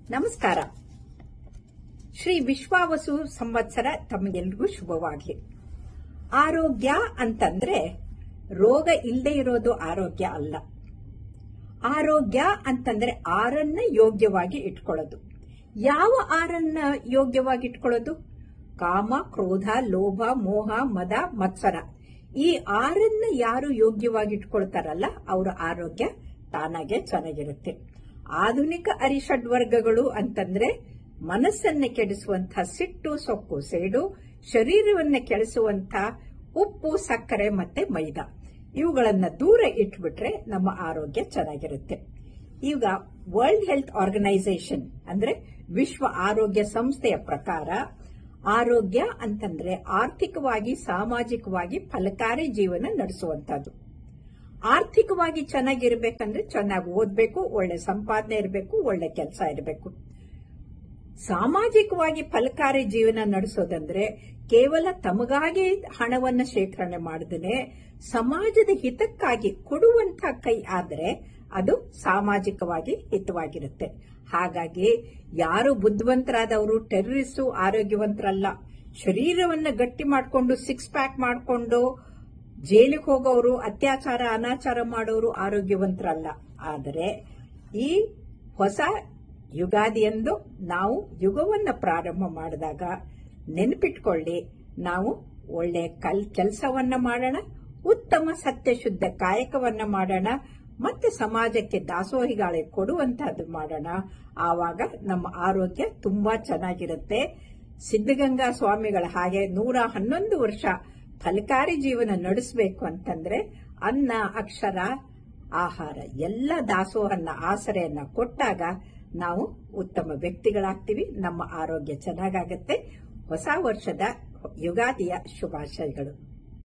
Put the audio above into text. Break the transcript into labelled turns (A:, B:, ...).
A: ನಮಸ್ಕಾರ. ಶ್ರೀ ವಿಶ್ವಾವಸು ಸಂವತ್ಸರ ತಮಗೆಲ್ರಿಗೂ ಶುಭವಾಗಲಿ. ಆರೋಗ್ಯ ಅಂತಂದ್ರೆ ರೋಗ ಇಲ್ಲದೆ ಇರೋದು ಆರೋಗ್ಯ ಅಲ್ಲ. ಆರೋಗ್ಯ ಅಂತಂದ್ರೆ ಆರನ್ನ ಯೋಗ್ಯವಾಗಿ ಇಟ್ಕೊಳ್ಳೋದು. ಯಾವ ಆರನ್ನ ಯೋಗ್ಯವಾಗಿ ಇಟ್ಕೊಳ್ಳೋದು? ಕಾಮ, ಕ್ರೋಧ, ಲೋಭ, ಮೋಹ, ಮದ, ಮತ್ಸರ. ಈ ಆರನ್ನ ಯಾರು ಯೋಗ್ಯವಾಗಿ ಇಟ್ಕೊಳ್ತಾರಲ್ಲ ಅವರ ಆರೋಗ್ಯ ತಾನಾಗೆ ಚೆನ್ನಾಗಿರುತ್ತೆ. ಆಧುನಿಕ ಅರಿಷಡ್ವರ್ಗಗಳು ಅಂತಂದ್ರೆ ಮನಸ್ಸನ್ನ ಕೆಡಿಸುವಂತಹ ಸಿಟ್ಟು, ಸೊಕ್ಕು, ಸೇಡು, ಶರೀರವನ್ನ ಕೆಡಿಸುವಂತ ಉಪ್ಪು, ಸಕ್ಕರೆ ಮತ್ತೆ ಮೈದಾ. ಇವುಗಳನ್ನ ದೂರ ಇಟ್ಬಿಟ್ರೆ ನಮ್ಮ ಆರೋಗ್ಯ ಚೆನ್ನಾಗಿರುತ್ತೆ. ಈಗ ವರ್ಲ್ಡ್ ಹೆಲ್ತ್ ಆರ್ಗನೈಸೇಷನ್ ಅಂದ್ರೆ ವಿಶ್ವ ಆರೋಗ್ಯ ಸಂಸ್ಥೆಯ ಪ್ರಕಾರ ಆರೋಗ್ಯ ಅಂತಂದ್ರೆ ಆರ್ಥಿಕವಾಗಿ, ಸಾಮಾಜಿಕವಾಗಿ ಫಲಕಾರಿ ಜೀವನ ನಡೆಸುವಂತದ್ದು. ಆರ್ಥಿಕವಾಗಿ ಚೆನ್ನಾಗಿರ್ಬೇಕಂದ್ರೆ ಚೆನ್ನಾಗಿ ಓದ್ಬೇಕು, ಒಳ್ಳೆ ಸಂಪಾದನೆ ಇರಬೇಕು, ಒಳ್ಳೆ ಕೆಲಸ ಇರಬೇಕು. ಸಾಮಾಜಿಕವಾಗಿ ಫಲಕಾರಿ ಜೀವನ ನಡೆಸೋದಂದ್ರೆ ಕೇವಲ ತಮಗಾಗಿ ಹಣವನ್ನ ಶೇಖರಣೆ ಮಾಡದೇನೆ ಸಮಾಜದ ಹಿತಕ್ಕಾಗಿ ಕೊಡುವಂತ ಕೈ ಆದ್ರೆ ಅದು ಸಾಮಾಜಿಕವಾಗಿ ಹಿತವಾಗಿರುತ್ತೆ. ಹಾಗಾಗಿ ಯಾರು ಬುದ್ಧಿವಂತರಾದವರು ಟೆರರಿಸ್ಟು ಆರೋಗ್ಯವಂತರಲ್ಲ. ಶರೀರವನ್ನ ಗಟ್ಟಿ ಮಾಡಿಕೊಂಡು ಸಿಕ್ಸ್ ಪ್ಯಾಕ್ ಮಾಡಿಕೊಂಡು ಜೈಲಿಗೆ ಹೋಗೋರು, ಅತ್ಯಾಚಾರ ಅನಾಚಾರ ಮಾಡೋರು ಆರೋಗ್ಯವಂತರಲ್ಲ. ಆದರೆ ಈ ಹೊಸ ಯುಗಾದಿಯಂದು ನಾವು ಯುಗವನ್ನ ಪ್ರಾರಂಭ ಮಾಡಿದಾಗ ನೆನಪಿಟ್ಕೊಳ್ಳಿ, ನಾವು ಒಳ್ಳೆ ಕೆಲಸವನ್ನ ಮಾಡೋಣ, ಉತ್ತಮ ಸತ್ಯಶುದ್ಧ ಕಾಯಕವನ್ನ ಮಾಡೋಣ, ಮತ್ತೆ ಸಮಾಜಕ್ಕೆ ದಾಸೋಹಿಗಾಳೆ ಕೊಡುವಂತಹದ್ದು ಮಾಡೋಣ. ಆವಾಗ ನಮ್ಮ ಆರೋಗ್ಯ ತುಂಬಾ ಚೆನ್ನಾಗಿರುತ್ತೆ. ಸಿದ್ಧಗಂಗಾ ಸ್ವಾಮಿಗಳ ಹಾಗೆ 111 ವರ್ಷ ಫಲಕಾರಿ ಜೀವನ ನಡೆಸಬೇಕು ಅಂತಂದ್ರೆ ಅನ್ನ, ಅಕ್ಷರ, ಆಹಾರ ಎಲ್ಲ ದಾಸೋಹನ್ನ ಆಸರೆಯನ್ನ ಕೊಟ್ಟಾಗ ನಾವು ಉತ್ತಮ ವ್ಯಕ್ತಿಗಳಾಗ್ತೀವಿ. ನಮ್ಮ ಆರೋಗ್ಯ ಚೆನ್ನಾಗಾಗತ್ತೆ. ಹೊಸ ವರ್ಷದ ಯುಗಾದಿಯ ಶುಭಾಶಯಗಳು.